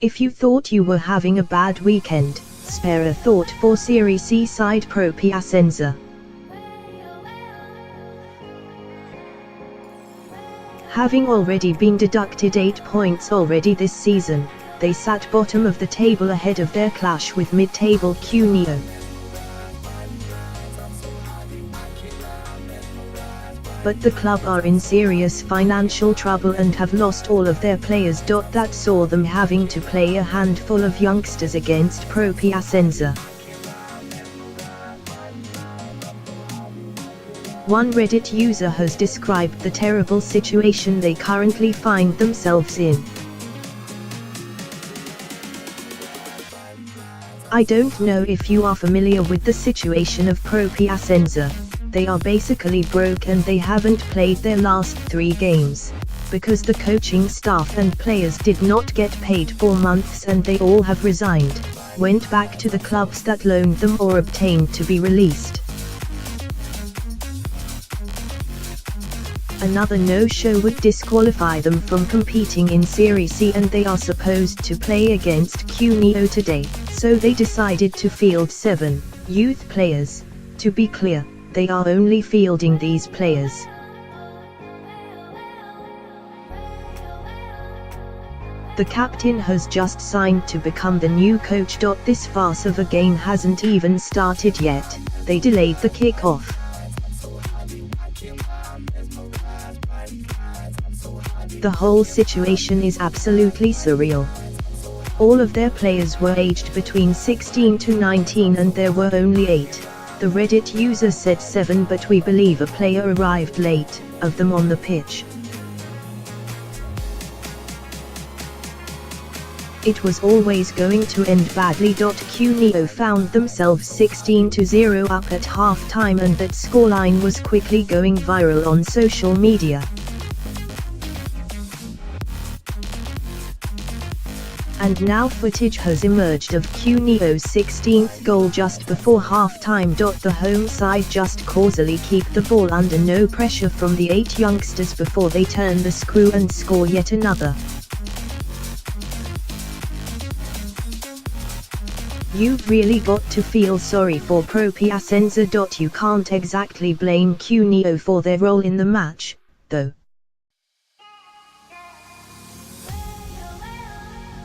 If you thought you were having a bad weekend, spare a thought for Serie C side Pro Piacenza. Having already been deducted 8 points already this season, they sat bottom of the table ahead of their clash with mid-table Cuneo. But the club are in serious financial trouble and have lost all of their players. That saw them having to play a handful of youngsters against Pro Piacenza. One Reddit user has described the terrible situation they currently find themselves in. I don't know if you are familiar with the situation of Pro Piacenza. They are basically broke and they haven't played their last 3 games, because the coaching staff and players did not get paid for months and they all have resigned, went back to the clubs that loaned them or obtained to be released. Another no-show would disqualify them from competing in Serie C, and they are supposed to play against Cuneo today, so they decided to field 7 youth players. To be clear, they are only fielding these players. The captain has just signed to become the new coach. This farce of a game hasn't even started yet, they delayed the kick-off. The whole situation is absolutely surreal. All of their players were aged between 16 to 19 and there were only 8. The Reddit user said 7, but we believe a player arrived late, of them on the pitch. It was always going to end badly. Cuneo found themselves 16-0 up at half-time, and that scoreline was quickly going viral on social media. And now footage has emerged of Cuneo's 16th goal just before half-time. The home side just causally keep the ball under no pressure from the 8 youngsters before they turn the screw and score yet another. You've really got to feel sorry for Pro Piacenza. You can't exactly blame Cuneo for their role in the match, though.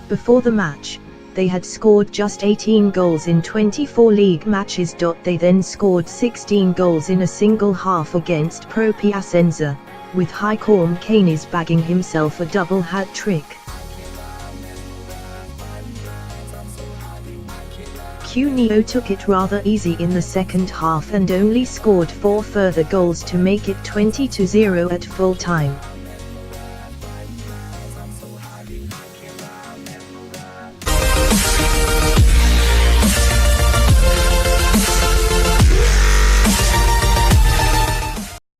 Before the match, they had scored just 18 goals in 24 league matches. They then scored 16 goals in a single half against Pro Piacenza, with Highcorm Canis bagging himself a double hat-trick. Cuneo took it rather easy in the second half and only scored 4 further goals to make it 20-0 at full time.